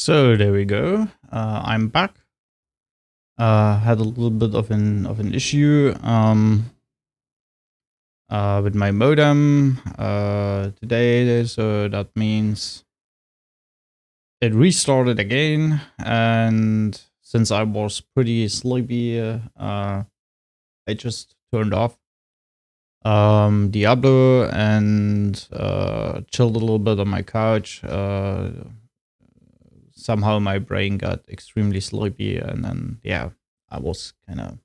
So there we go. I'm back. Had a little bit of an issue with my modem today, so that means it restarted again. And since I was pretty sleepy, I just turned off Diablo and chilled a little bit on my couch. Somehow my brain got extremely sleepy, and then I was kind of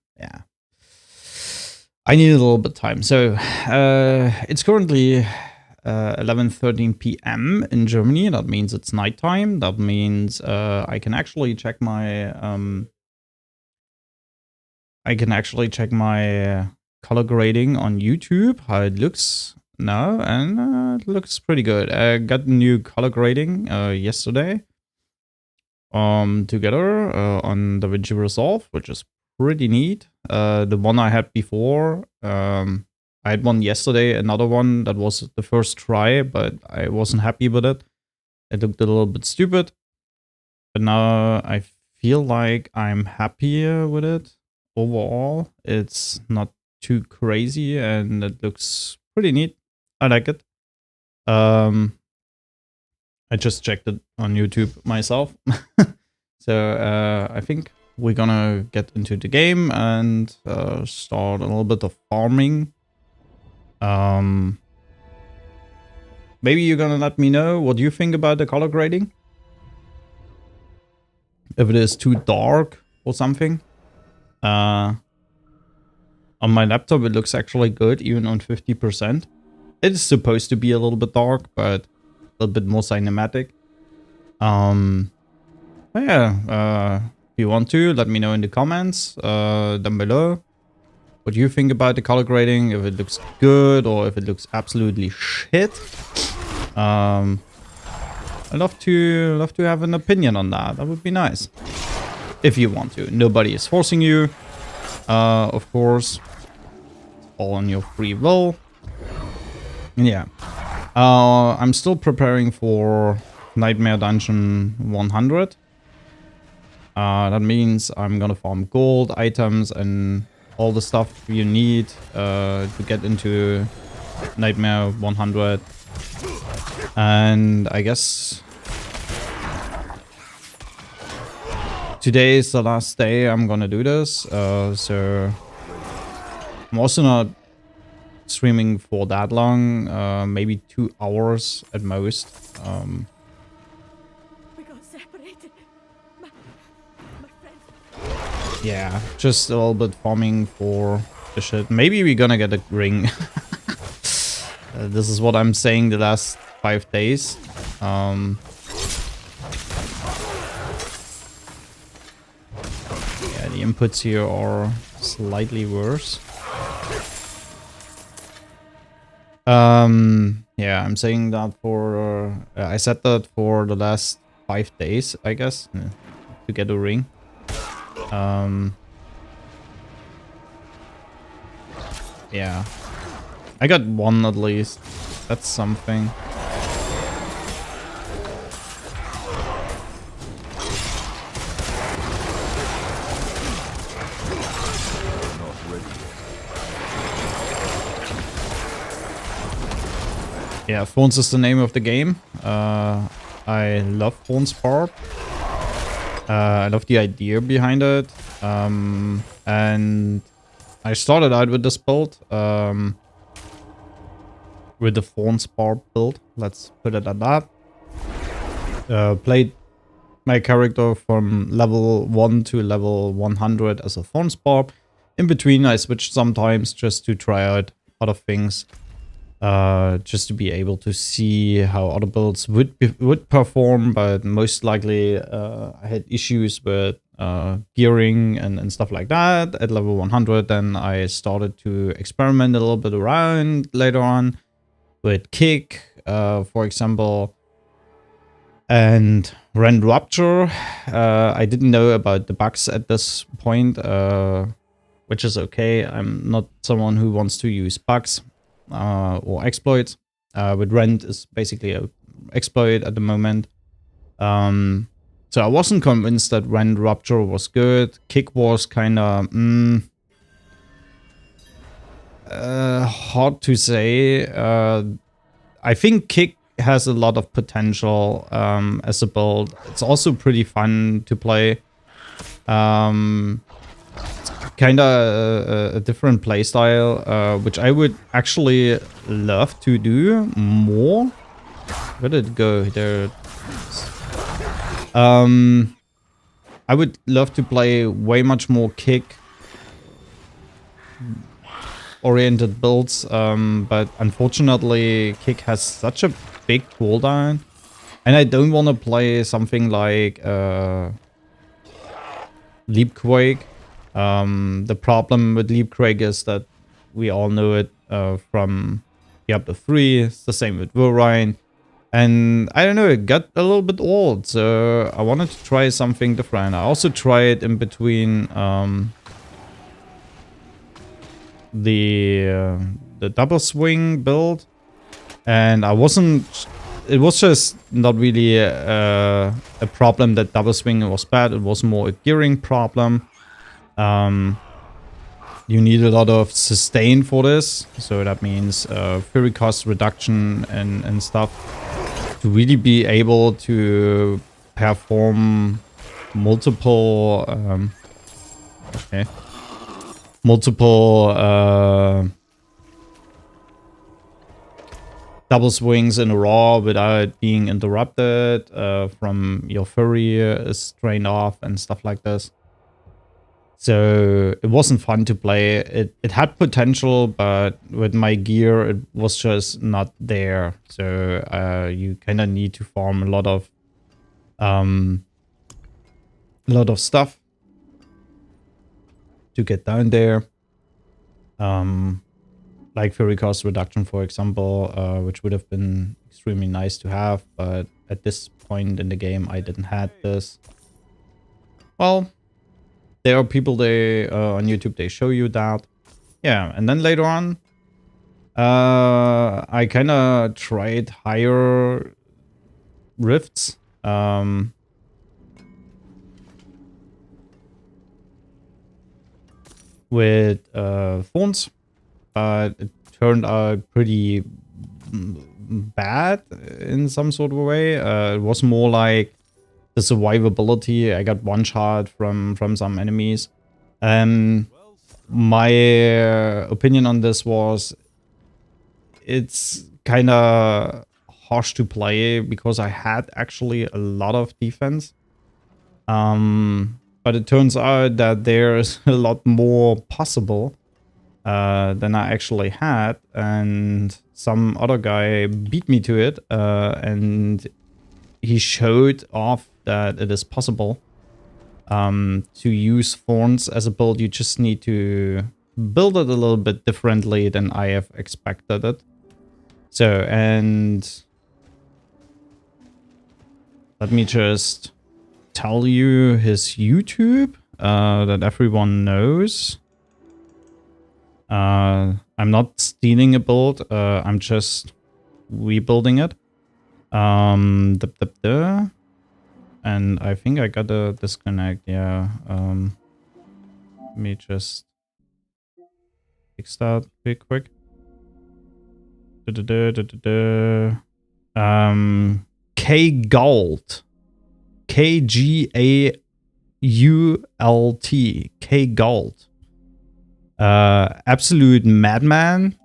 I needed a little bit of time. So it's currently 11:13 p.m. in Germany. That means it's nighttime. That means I can actually check my color grading on YouTube, how it looks now, and it looks pretty good. I got new color grading yesterday. Together on DaVinci Resolve, which is pretty neat. The one I had before, I had one yesterday, another one that was the first try, but I wasn't happy with it. It looked a little bit stupid, but now I feel like I'm happier with it. Overall, it's not too crazy and it looks pretty neat. I like it. I just checked it on YouTube myself. So I think we're gonna get into the game and start a little bit of farming. Maybe you're gonna let me know what you think about the color grading. If it is too dark or something. On my laptop it looks actually good, even on 50%. It is supposed to be a little bit dark, but a little bit more cinematic. If you want to, let me know in the comments down below what you think about the color grading, if it looks good or if it looks absolutely shit. I'd love to have an opinion on that. That would be nice. If you want to. Nobody is forcing you. Of course. It's all on your free will. Yeah. I'm still preparing for Nightmare Dungeon 100. That means I'm gonna farm gold, items, and all the stuff you need to get into Nightmare 100. And I guess today is the last day I'm gonna do this. So I'm also not streaming for that long, maybe 2 hours at most. Yeah, just a little bit farming for the shit. Maybe we're gonna get a ring. This is what I'm saying the last 5 days. Yeah, the inputs here are slightly worse. Yeah, I'm saying that for... I said that for the last 5 days, I guess, to get a ring. Yeah. I got one at least. That's something. Yeah, Thorns is the name of the game. I love Thorns Barb. I love the idea behind it. And I started out with this build. With the Thorns Barb build. Let's put it at that. Played my character from level 1 to level 100 as a Thorns Barb. In between I switched sometimes just to try out other things. Just to be able to see how other builds would perform, but most likely I had issues with gearing and stuff like that at level 100. Then I started to experiment a little bit around later on with kick, for example, and rend rupture. I didn't know about the bugs at this point, which is okay. I'm not someone who wants to use bugs or exploits. With rend is basically a exploit at the moment. So So I wasn't convinced that Rend Rupture was good. Kick was kind of hard to say. I think Kick has a lot of potential as a build. It's also pretty fun to play. Kind of a different playstyle, which I would actually love to do more. Where did it go? There. I would love to play way much more Kick oriented builds, but unfortunately Kick has such a big cooldown, and I don't want to play something like Leapquake. The problem with Leapquake is that we all know it from Diablo 3. It's the same with Warrine. And I don't know, it got a little bit old, so I wanted to try something different. I also tried in between the double swing build, and I wasn't. It was just not really a problem that double swing was bad. It was more a gearing problem. You need a lot of sustain for this, so that means fury cost reduction and stuff to really be able to perform multiple double swings in a row without being interrupted from your fury is drained off and stuff like this. So it wasn't fun to play. It had potential, but with my gear, it was just not there. So you kind of need to farm a lot of stuff to get down there. Like fury cost reduction, for example, which would have been extremely nice to have, but at this point in the game, I didn't have this. Well, there are people on YouTube, they show you that. Yeah, and then later on, I kind of tried higher rifts. With Thorns, but it turned out pretty bad in some sort of a way. It was more like the survivability. I got one shot from some enemies. My opinion on this was it's kind of harsh to play because I had actually a lot of defense. But it turns out that there's a lot more possible than I actually had, and some other guy beat me to it, and he showed off that it is possible to use Thorns as a build. You just need to build it a little bit differently than I have expected it. So, and let me just tell you his YouTube that everyone knows. I'm not stealing a build, I'm just rebuilding it. And I think I got a disconnect, yeah. Let me just fix that real quick. K Gault. K-G-A-U-L-T. K Gault. Absolute madman.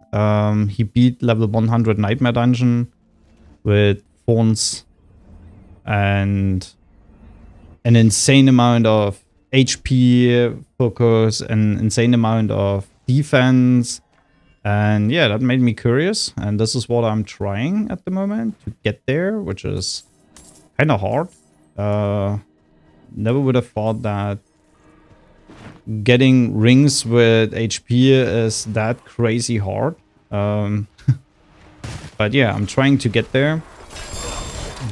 He beat level 100 Nightmare Dungeon with Thorns and an insane amount of HP focus, an insane amount of defense. And yeah, that made me curious. And this is what I'm trying at the moment to get there, which is kind of hard. Never would have thought that getting rings with HP is that crazy hard. But yeah, I'm trying to get there.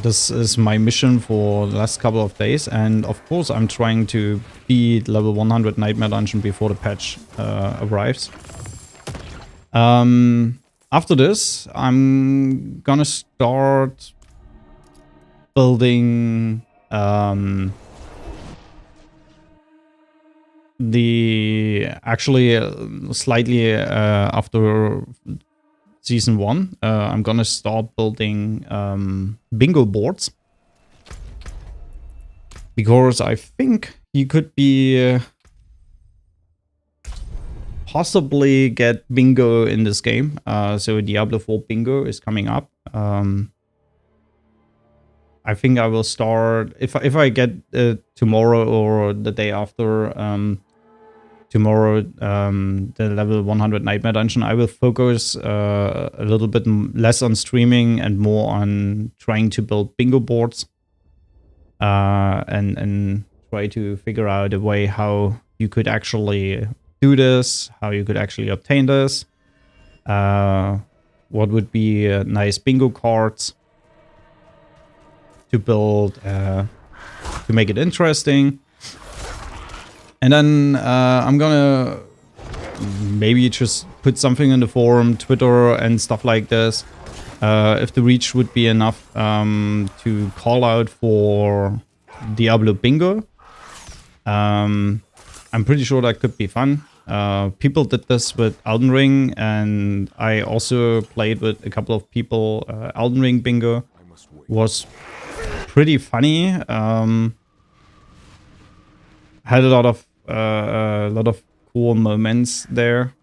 This is my mission for the last couple of days, and of course I'm trying to beat level 100 Nightmare Dungeon before the patch arrives. After this, I'm gonna start building Slightly after season 1, I'm gonna start building bingo boards, because I think you could be possibly get bingo in this game. So Diablo 4 bingo is coming up. I think I will start if I get tomorrow or the day after tomorrow the level 100 nightmare dungeon. I will focus a little bit less on streaming and more on trying to build bingo boards and try to figure out a way how you could actually do this, how you could actually obtain this, what would be nice bingo cards to build to make it interesting. And then I'm gonna maybe just put something in the forum, Twitter and stuff like this. If the reach would be enough to call out for Diablo bingo. I'm pretty sure that could be fun. People did this with Elden Ring, and I also played with a couple of people. Elden Ring bingo was pretty funny. Had a lot of cool moments there.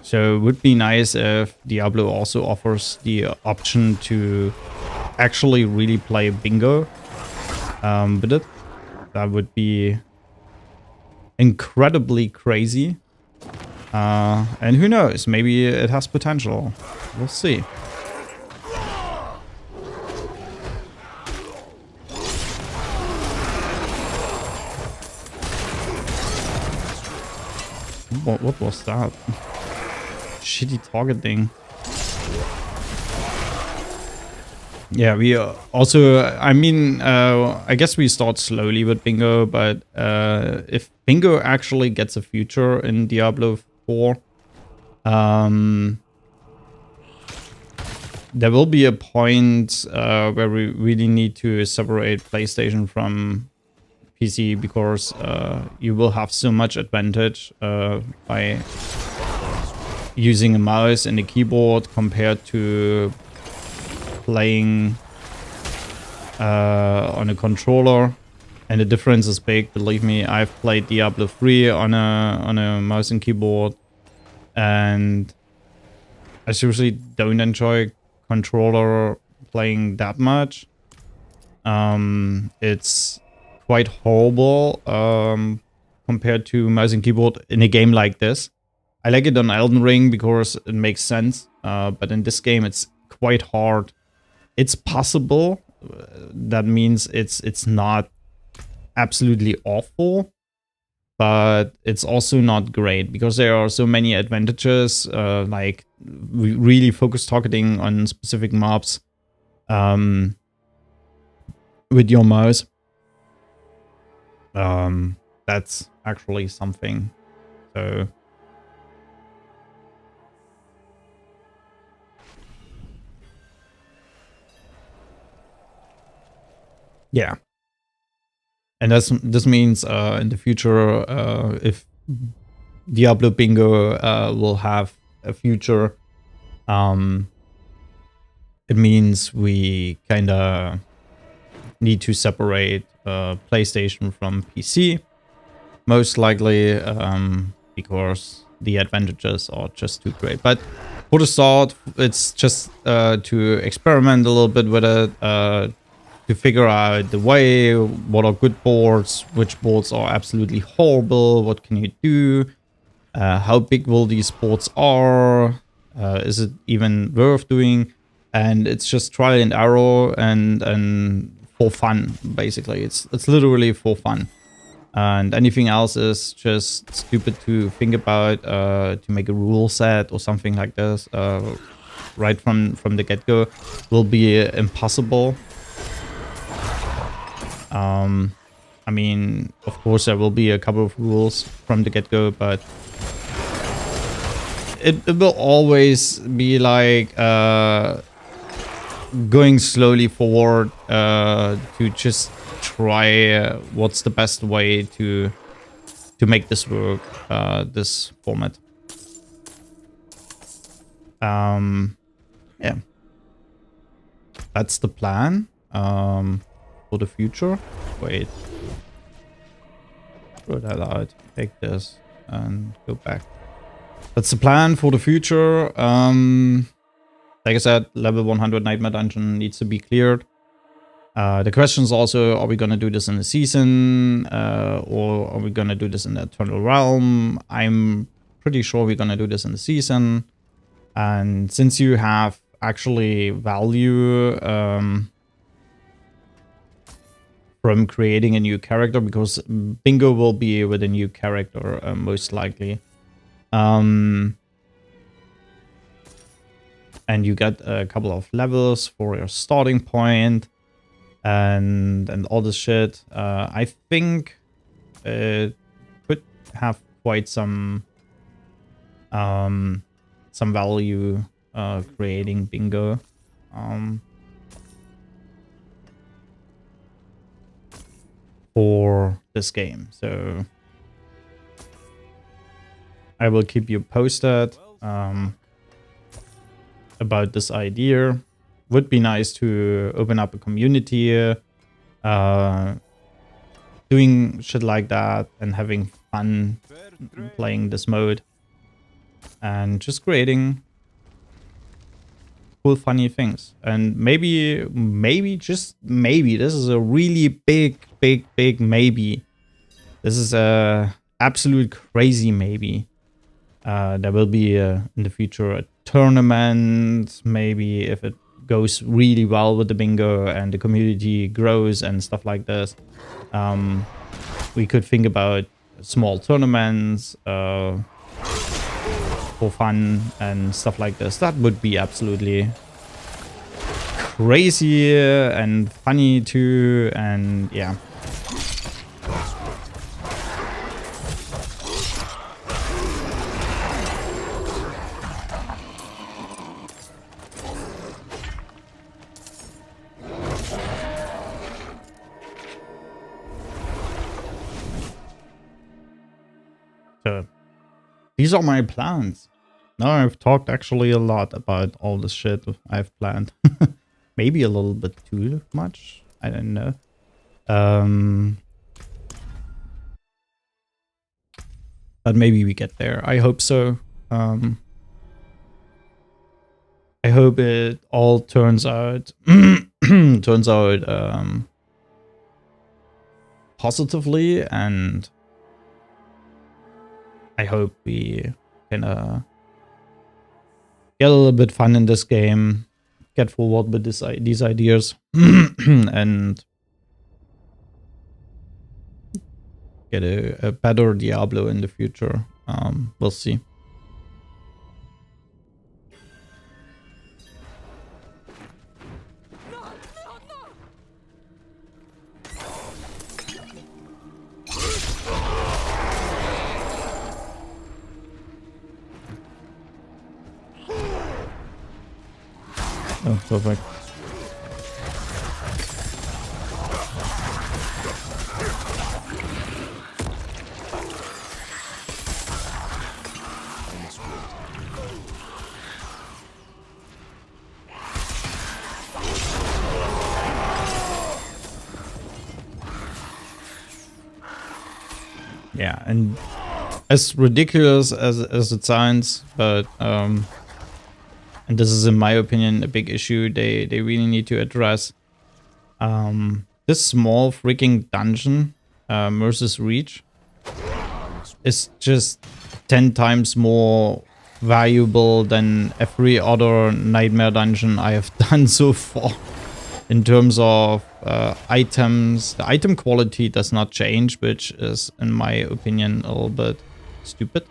So it would be nice if Diablo also offers the option to actually really play bingo with it. That would be incredibly crazy. And who knows, maybe it has potential. We'll see. What was that? Shitty targeting. Yeah, we also, I mean, I guess we start slowly with bingo, but if bingo actually gets a future in Diablo 4, there will be a point where we really need to separate PlayStation from PC, because you will have so much advantage by using a mouse and a keyboard compared to playing on a controller, and the difference is big. Believe me, I've played Diablo 3 on a mouse and keyboard, and I seriously don't enjoy controller playing that much. It's quite horrible compared to mouse and keyboard in a game like this. I like it on Elden Ring because it makes sense, but in this game it's quite hard. It's possible. That means it's not absolutely awful, but it's also not great because there are so many advantages, like really focus targeting on specific mobs with your mouse. That's actually something. So yeah, and this means in the future, if Diablo bingo will have a future, it means we kind of need to separate PlayStation from PC, most likely, because the advantages are just too great. But for the start, it's just to experiment a little bit with it, to figure out the way, what are good boards, which boards are absolutely horrible, what can you do, how big will these boards are, is it even worth doing? And it's just trial and error and for fun, basically. It's literally for fun. And anything else is just stupid to think about, to make a rule set or something like this, right from the get-go, will be impossible. I mean, of course, there will be a couple of rules from the get-go, but it will always be like going slowly forward to just try what's the best way to make this work, this format. Yeah, that's the plan for the future. Wait, throw that out, take this and go back. That's the plan for the future. Like I said, level 100 Nightmare Dungeon needs to be cleared. The question is also, are we going to do this in the season or are we going to do this in the Eternal Realm? I'm pretty sure we're going to do this in the season. And since you have actually value from creating a new character, because Bingo will be with a new character most likely. And you get a couple of levels for your starting point and all this shit. I think it could have quite some value creating Bingo. For this game. So I will keep you posted about this idea. Would be nice to open up a community doing shit like that and having fun playing this mode and just creating cool funny things. And maybe just maybe, this is a really big maybe, this is a absolute crazy maybe, there will be in the future a tournament, maybe if it goes really well with the Bingo and the community grows and stuff like this. We could think about small tournaments for fun and stuff like this. That would be absolutely crazy and funny too, and yeah. So these are my plans. Now I've talked actually a lot about all this shit I've planned. Maybe a little bit too much. I don't know. But maybe we get there. I hope so. I hope it all turns out positively, and I hope we can get a little bit fun in this game, get forward with these ideas, and get a better Diablo in the future. We'll see. Oh, perfect. Yeah, and as ridiculous as it sounds, but and this is, in my opinion, a big issue they really need to address. This small freaking dungeon, Mercy's Reach, is just 10 times more valuable than every other Nightmare Dungeon I have done so far. In terms of items, the item quality does not change, which is, in my opinion, a little bit stupid.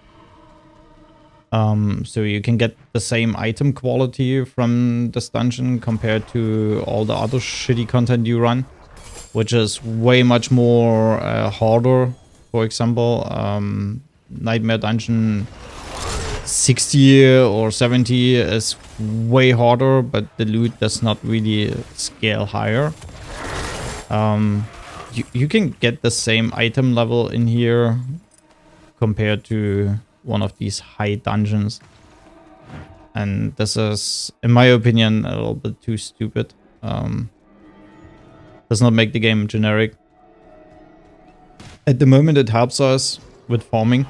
So you can get the same item quality from this dungeon compared to all the other shitty content you run, which is way much more harder. For example, Nightmare Dungeon 60 or 70 is way harder, but the loot does not really scale higher. You can get the same item level in here compared to one of these high dungeons. And this is, in my opinion, a little bit too stupid. Does not make the game generic. At the moment, it helps us with farming.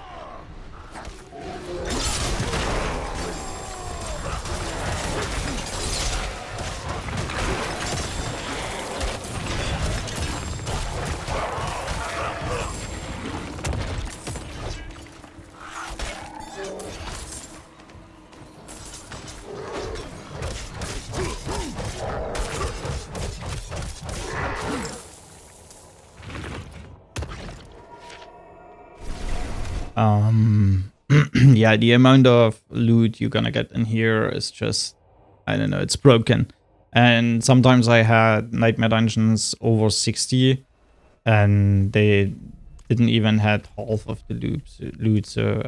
Yeah, the amount of loot you're gonna get in here is just, I don't know, it's broken. And sometimes I had nightmare dungeons over 60 and they didn't even had half of the loot, so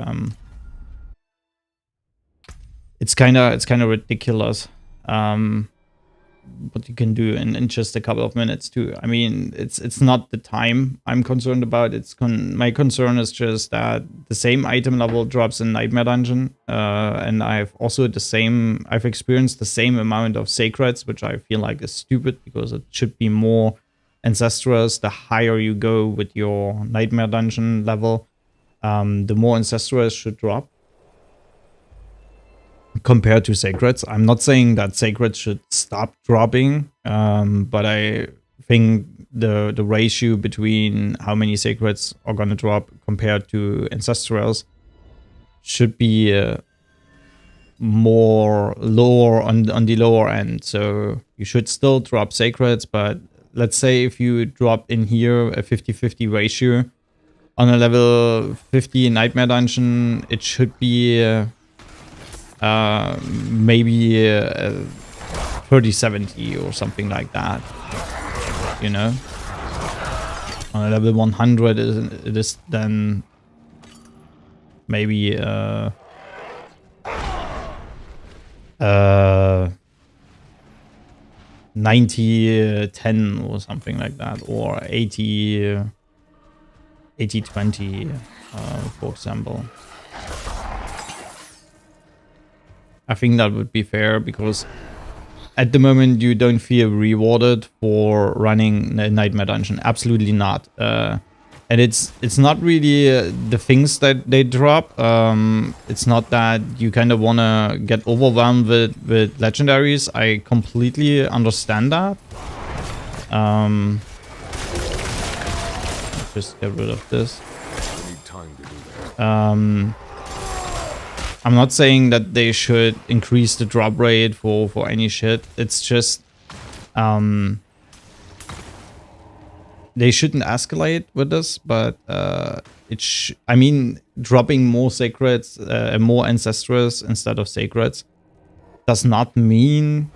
it's kind of ridiculous what you can do in just a couple of minutes too. I mean, it's not the time I'm concerned about. My concern is just that the same item level drops in Nightmare Dungeon, and I've experienced the same amount of sacreds, which I feel like is stupid because it should be more ancestrals. The higher you go with your Nightmare Dungeon level, the more ancestrals should drop compared to sacreds. I'm not saying that sacreds should stop dropping, but I think the ratio between how many sacreds are gonna drop compared to ancestrals should be more lower on the lower end. So you should still drop sacreds, but let's say if you drop in here a 50-50 ratio on a level 50 Nightmare Dungeon, it should be maybe 30-70 or something like that, you know. On a level 100 it is then maybe 90-10 or something like that, or 80-20 for example. I think that would be fair because at the moment you don't feel rewarded for running a Nightmare Dungeon. Absolutely not. And it's not really the things that they drop. It's not that you kind of want to get overwhelmed with legendaries. I completely understand that. Just get rid of this. I'm not saying that they should increase the drop rate for any shit. It's just they shouldn't escalate with this, but I mean, dropping more sacreds and more ancestrals instead of sacreds does not mean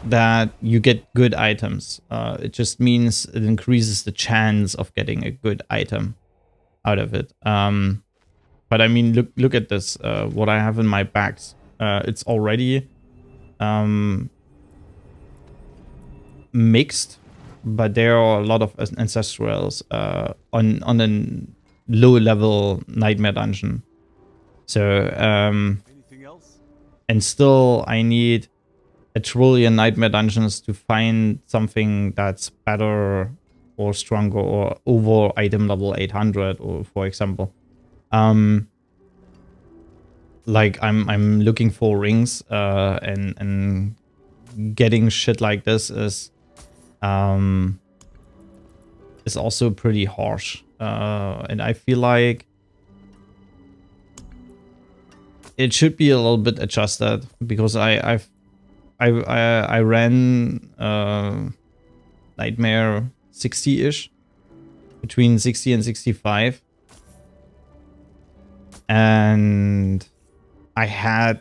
that you get good items. It just means it increases the chance of getting a good item out of it. But I mean, look at this. What I have in my bags. It's already mixed, but there are a lot of ancestrals on a low level Nightmare Dungeon. So anything else? And still, I need a trillion Nightmare Dungeons to find something that's better or stronger or over item level 800, or for example. Like I'm looking for rings, and getting shit like this is also pretty harsh. And I feel like it should be a little bit adjusted because I ran Nightmare 60-ish, between 60 and 65. And I had,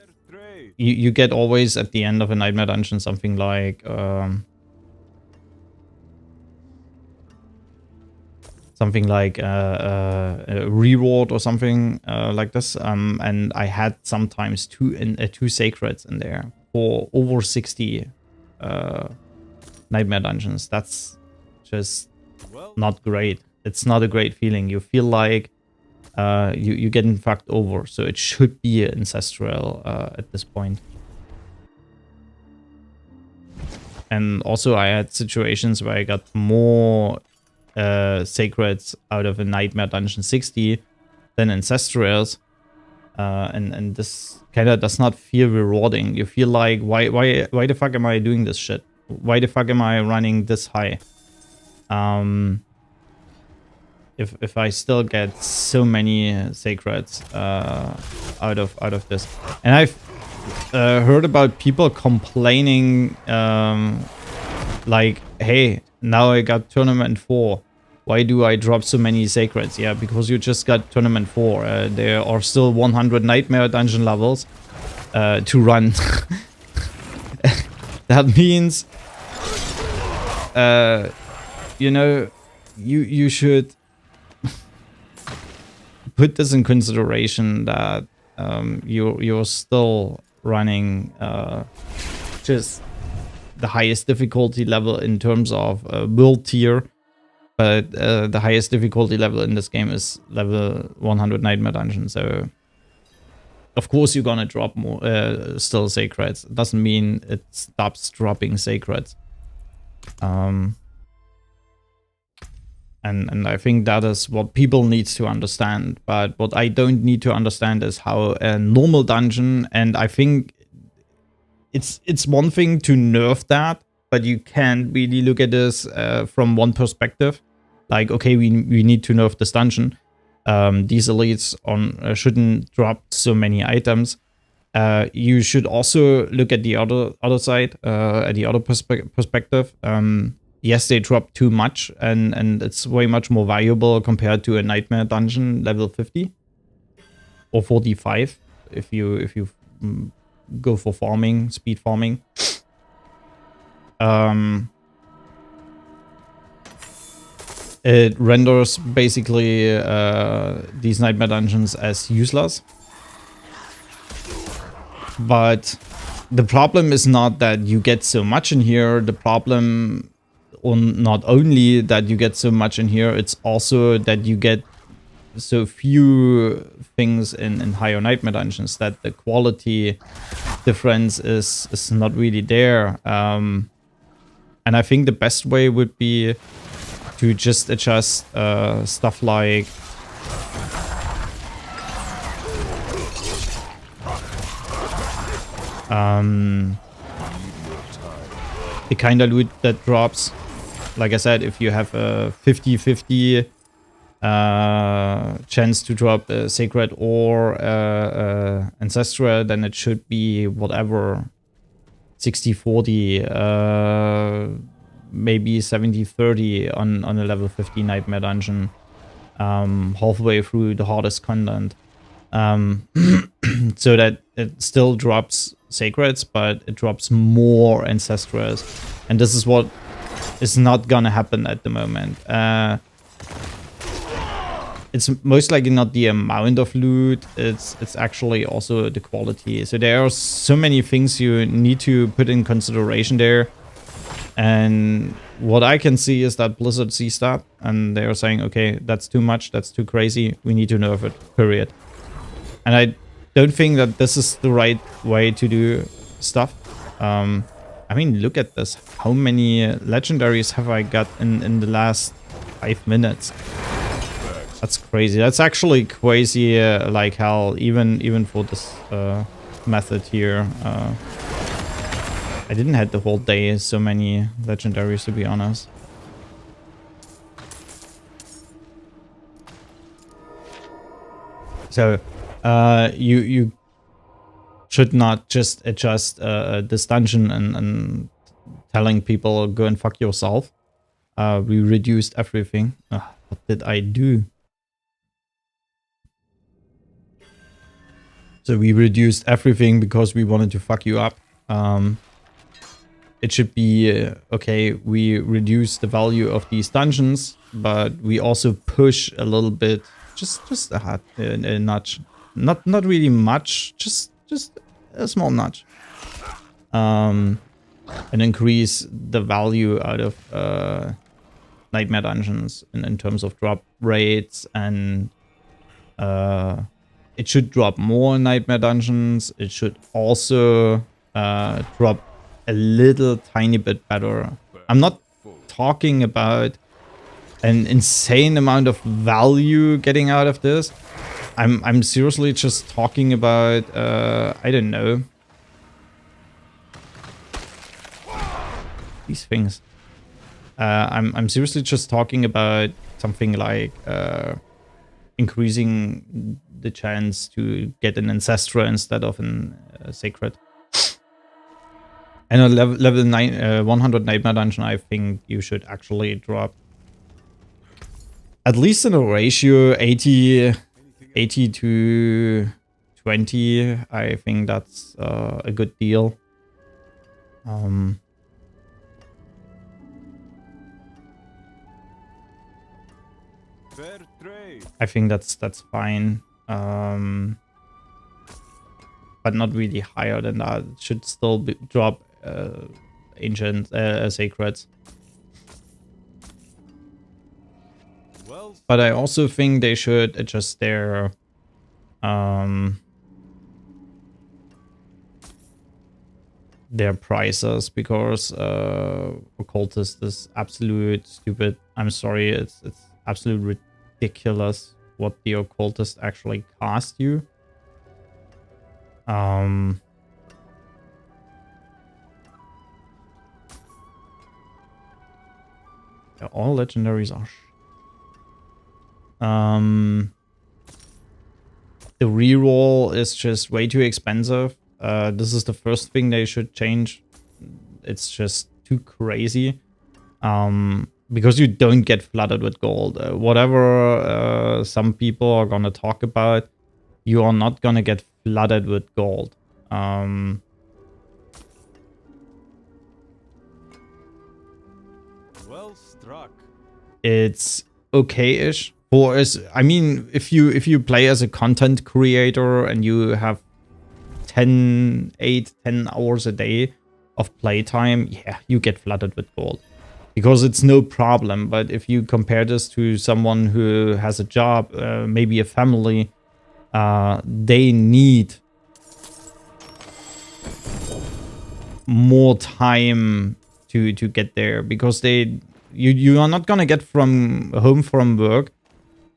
you get always at the end of a Nightmare Dungeon something like a reward or something like this, and I had sometimes two sacreds in there, for over 60 nightmare dungeons. That's just not great. It's not a great feeling. You feel like you're getting fucked over. So it should be ancestral at this point. And also I had situations where I got more sacreds out of a nightmare dungeon 60 than ancestrals. And this kind of does not feel rewarding. You feel like, why the fuck am I doing this shit? Why the fuck am I running this high? If I still get so many sacreds out of this, and I've heard about people complaining like, hey, now I got tournament 4. Why do I drop so many sacreds? Yeah, because you just got tournament 4. There are still 100 nightmare dungeon levels to run. That means, you know, you should put this in consideration that you're still running just the highest difficulty level in terms of world tier. But the highest difficulty level in this game is level 100 Nightmare Dungeon. So, of course, you're gonna drop more still sacreds. It doesn't mean it stops dropping sacreds. And I think that is what people need to understand. But what I don't need to understand is how a normal dungeon, and I think it's one thing to nerf that, but you can't really look at this from one perspective. Like, okay, we need to nerf this dungeon. These elites shouldn't drop so many items. You should also look at the other side, at the other perspective. Yes, they drop too much, and it's way much more valuable compared to a nightmare dungeon level 50 or 45 if you go for farming, speed farming. It renders basically these nightmare dungeons as useless. But the problem is not that you get so much in here. The problem, or not only that you get so much in here, it's also that you get so few things in higher nightmare dungeons that the quality difference is not really there. And I think the best way would be to just adjust stuff like the kind of loot that drops. Like I said, if you have a 50-50 chance to drop a sacred or ancestral, then it should be whatever, 60-40, maybe 70-30 on a level 50 nightmare dungeon, halfway through the hardest content, so that it still drops sacreds, but it drops more ancestrals, and this is what is not gonna happen at the moment. It's most likely not the amount of loot, it's actually also the quality. So there are so many things you need to put in consideration there. And what I can see is that Blizzard sees that, and they're saying, okay, that's too much, that's too crazy, we need to nerf it, period. And I don't think that this is the right way to do stuff. I mean, look at this. How many legendaries have I got in the last 5 minutes? That's crazy. That's actually crazy like hell, even for this method here. I didn't have the whole day so many legendaries, to be honest. So you should not just adjust this dungeon and telling people go and fuck yourself. We reduced everything. What did I do? So we reduced everything because we wanted to fuck you up. It should be, okay, we reduce the value of these dungeons, but we also push a little bit, just a nudge. Not really much, just a small nudge. and increase the value out of Nightmare Dungeons in terms of drop rates, and it should drop more in Nightmare Dungeons. It should also drop a little tiny bit better. I'm not talking about an insane amount of value getting out of this. I'm seriously just talking about I don't know, these things. I'm seriously just talking about something like increasing the chance to get an Ancestra instead of an Sacred. And a level 100 Nightmare Dungeon, I think you should actually drop at least in a ratio 80 to 20. I think that's a good deal. I think that's fine. But not really higher than that. It should still drop ancient sacreds. But I also think they should adjust their prices, because occultist is absolute stupid. I'm sorry, it's absolute ridiculous what the occultist actually cost you. All legendaries are the reroll is just way too expensive. This is the first thing they should change. It's just too crazy. Because you don't get flooded with gold. Whatever some people are gonna talk about, you are not gonna get flooded with gold. Well struck. It's okay-ish. I mean, if you play as a content creator and you have 10 hours a day of playtime, yeah, you get flooded with gold. Because it's no problem. But if you compare this to someone who has a job, maybe a family, they need more time to get there, because you are not gonna get home from work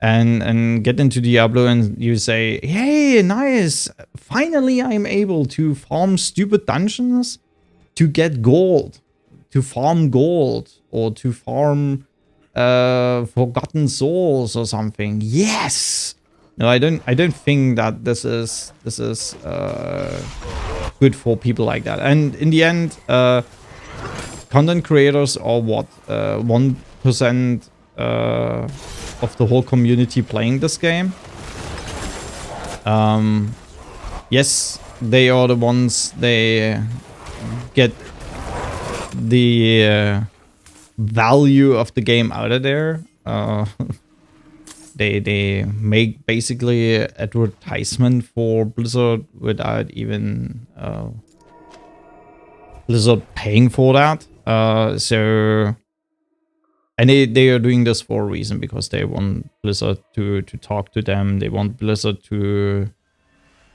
and get into Diablo and you say, hey, nice, finally I'm able to farm stupid dungeons to get gold, to farm gold, or to farm forgotten souls or something. Yes. No, I don't think that this is good for people like that. And in the end, content creators are what, 1% of the whole community playing this game. Yes, they are the ones, they get the value of the game out of there. They make basically advertisement for Blizzard without even Blizzard paying for that. And they are doing this for a reason, because they want Blizzard to talk to them. They want Blizzard to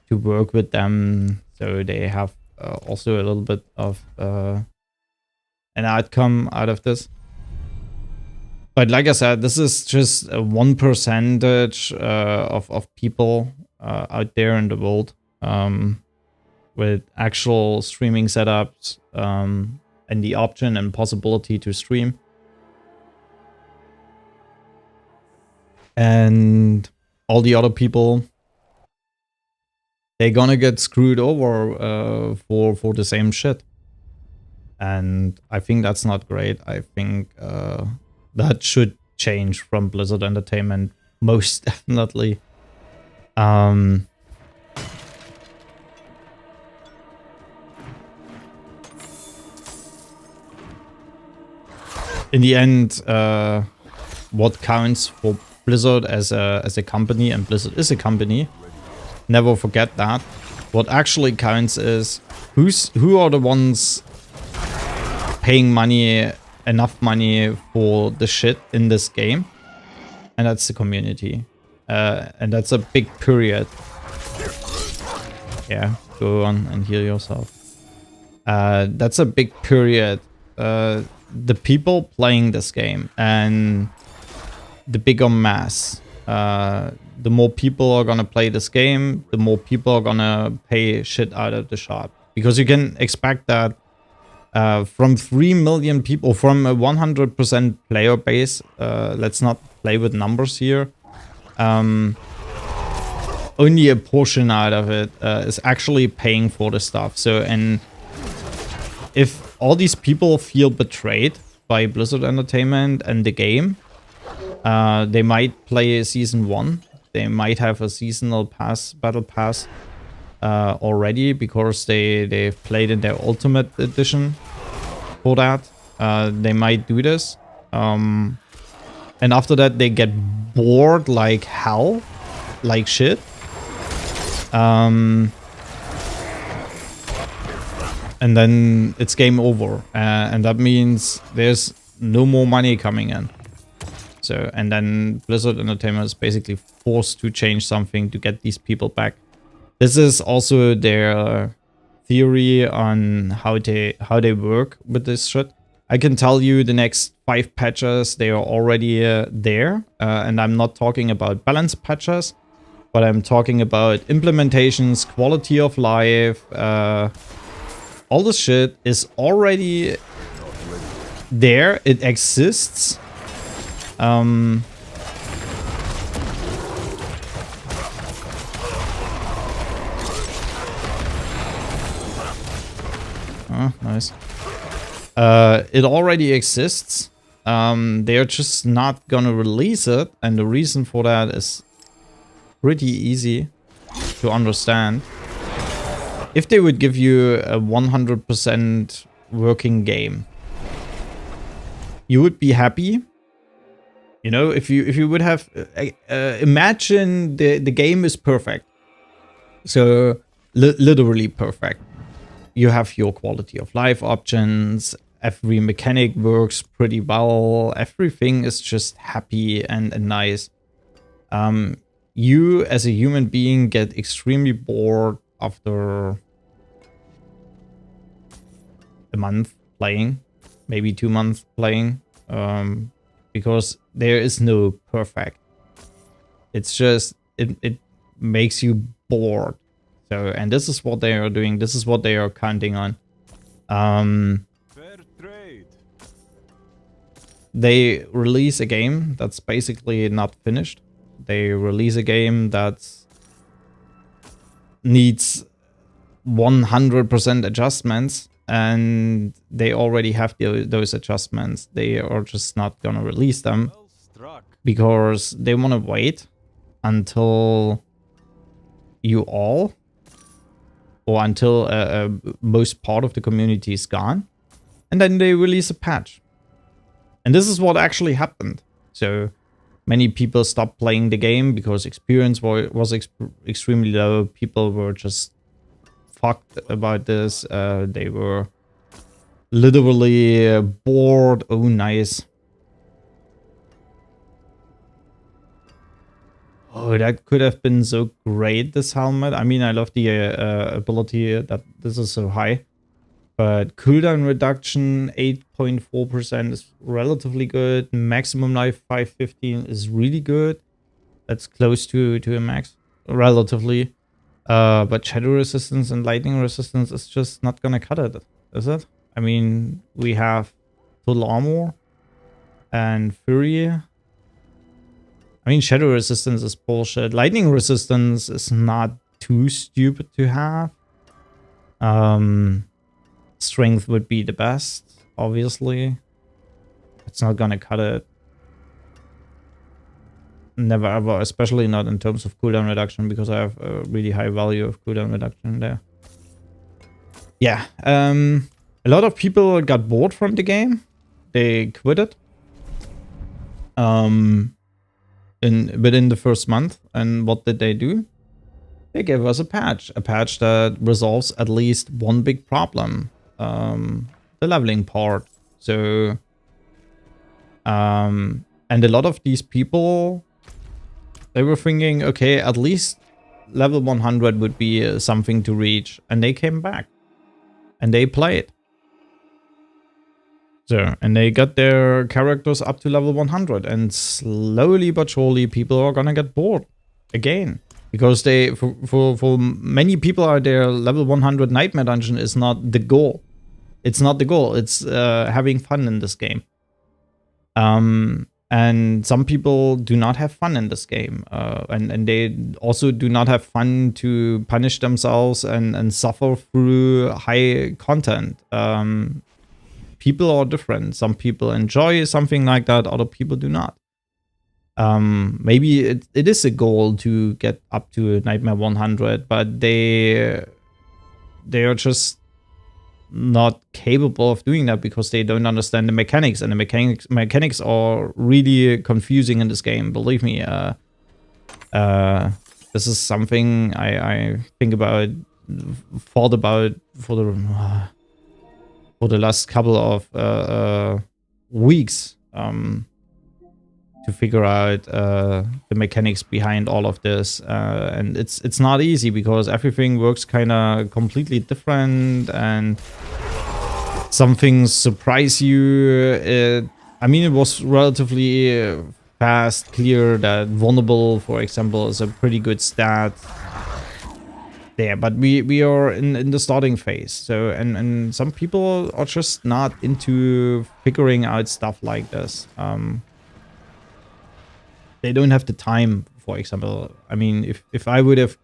work with them. So they have also a little bit of an outcome out of this. But like I said, this is just a 1% of people out there in the world with actual streaming setups and the option and possibility to stream. And all the other people, they're gonna get screwed over for the same shit. And I think that's not great. I think that should change from Blizzard Entertainment, most definitely. In the end, what counts for Blizzard as a company, and Blizzard is a company, never forget that, What actually counts is who are the ones paying money, enough money for the shit in this game, and that's the community, and that's a big period. Yeah, go on and heal yourself. That's a big period. The people playing this game and the bigger mass. The more people are gonna play this game, the more people are gonna pay shit out of the shop. Because you can expect that from 3 million people, from a 100% player base, let's not play with numbers here, only a portion out of it is actually paying for the stuff. So, and if all these people feel betrayed by Blizzard Entertainment and the game, they might play Season 1. They might have a seasonal pass, battle pass already, because they've played in their Ultimate Edition for that. They might do this. And after that, they get bored like hell, like shit. And then it's game over. And that means there's no more money coming in. So, and then Blizzard Entertainment is basically forced to change something to get these people back. This is also their theory on how they work with this shit. I can tell you the next 5 patches, they are already there. And I'm not talking about balance patches, but I'm talking about implementations, quality of life. All this shit is already there. It exists. Oh, nice. It already exists. They're just not gonna release it, and the reason for that is pretty easy to understand. If they would give you a 100% working game, you would be happy. You know, if you would have, imagine the game is perfect. So, literally perfect. You have your quality of life options. Every mechanic works pretty well. Everything is just happy and nice. You, as a human being, get extremely bored after a month playing. Maybe 2 months playing. Because there is no perfect. It's just, it makes you bored. So, and this is what they are doing. This is what they are counting on. Fair trade. They release a game that's basically not finished. They release a game that needs 100% adjustments. And they already have those adjustments. They are just not gonna release them because they want to wait until you all, or until most part of the community is gone, and then they release a patch. And this is what actually happened. So many people stopped playing the game because experience was extremely low. People were just fucked about this. They were literally bored. Oh, nice. Oh, that could have been so great, this helmet. I mean, I love the ability that this is so high. But cooldown reduction 8.4% is relatively good. Maximum life 515 is really good. That's close to a max, relatively. But shadow resistance and lightning resistance is just not gonna cut it, is it? I mean, we have full armor and fury. I mean, shadow resistance is bullshit. Lightning resistance is not too stupid to have. Strength would be the best, obviously. It's not gonna cut it. Never ever, especially not in terms of cooldown reduction, because I have a really high value of cooldown reduction there. Yeah, a lot of people got bored from the game. They quit it. Within the first month. And what did they do? they gave us a patch that resolves at least one big problem, the leveling part. So, and a lot of these people, they were thinking, okay, at least level 100 would be something to reach, and they came back and they played. So, and they got their characters up to level 100, and slowly but surely people are gonna get bored again. Because they, for many people out there, level 100 Nightmare Dungeon is not the goal. It's not the goal. It's having fun in this game. And some people do not have fun in this game. And they also do not have fun to punish themselves and suffer through high content. People are different. Some people enjoy something like that. Other people do not. Maybe it is a goal to get up to Nightmare 100, but they are just not capable of doing that because they don't understand the mechanics, and the mechanics are really confusing in this game. Believe me. This is something I think about, thought about for the last couple of weeks. To figure out the mechanics behind all of this, and it's not easy because everything works kind of completely different, and some things surprise you. I mean, it was relatively fast, clear that vulnerable, for example, is a pretty good stat there, but we are in the starting phase. So and some people are just not into figuring out stuff like this. They don't have the time, for example. I mean, if I would have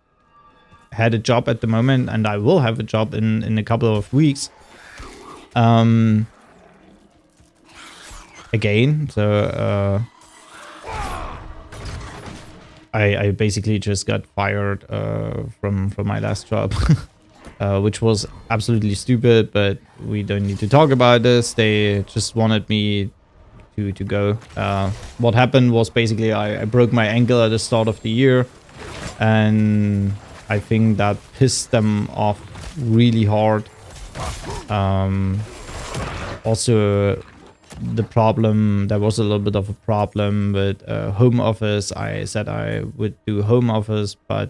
had a job at the moment, and I will have a job in a couple of weeks, again, so I basically just got fired from my last job, which was absolutely stupid, but we don't need to talk about this. They just wanted me to go. What happened was basically I broke my ankle at the start of the year, and I think that pissed them off really hard. Also, the problem, there was a little bit of a problem with home office. I said I would do home office, but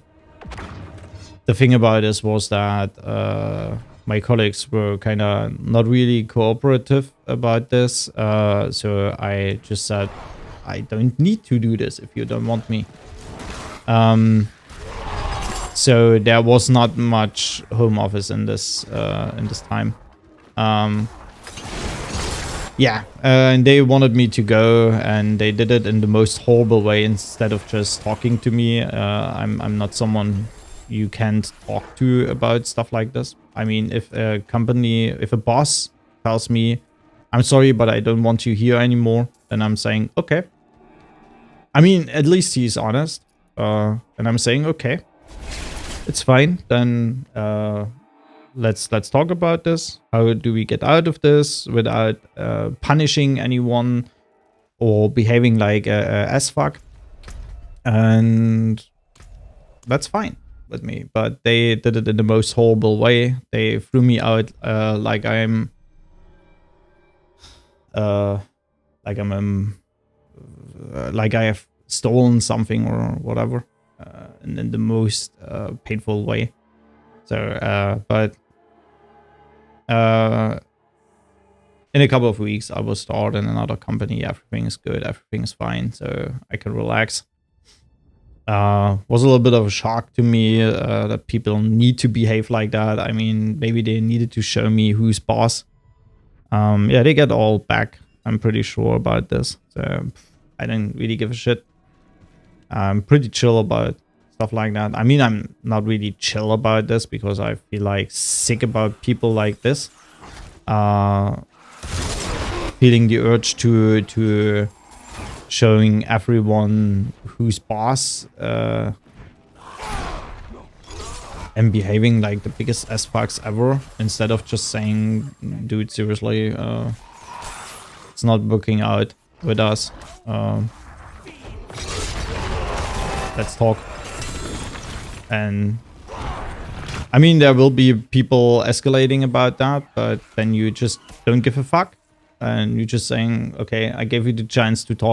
the thing about this was that my colleagues were kind of not really cooperative about this. So I just said, I don't need to do this if you don't want me. So there was not much home office in this time. Yeah, and they wanted me to go, and they did it in the most horrible way instead of just talking to me. I'm not someone you can't talk to about stuff like this. I mean, if a company, if a boss tells me, I'm sorry, but I don't want you here anymore, then I'm saying, okay. I mean, at least he's honest. And I'm saying, okay, it's fine. Then let's talk about this. How do we get out of this without punishing anyone or behaving like a ass-fuck? And that's fine with me, but they did it in the most horrible way. They threw me out like I'm like I have stolen something or whatever, in the most painful way. So but in a couple of weeks I will start in another company. Everything is good, everything is fine, so I can relax. Was a little bit of a shock to me that people need to behave like that. I mean, maybe they needed to show me who's boss. Yeah, they get all back. I'm pretty sure about this. So I don't really give a shit. I'm pretty chill about stuff like that. I mean, I'm not really chill about this because I feel like sick about people like this. Feeling the urge to showing everyone who's boss, and behaving like the biggest ass-fucks ever, instead of just saying, dude, seriously, it's not working out with us. Let's talk. And I mean, there will be people escalating about that, but then you just don't give a fuck. And you're just saying, okay, I gave you the chance to talk.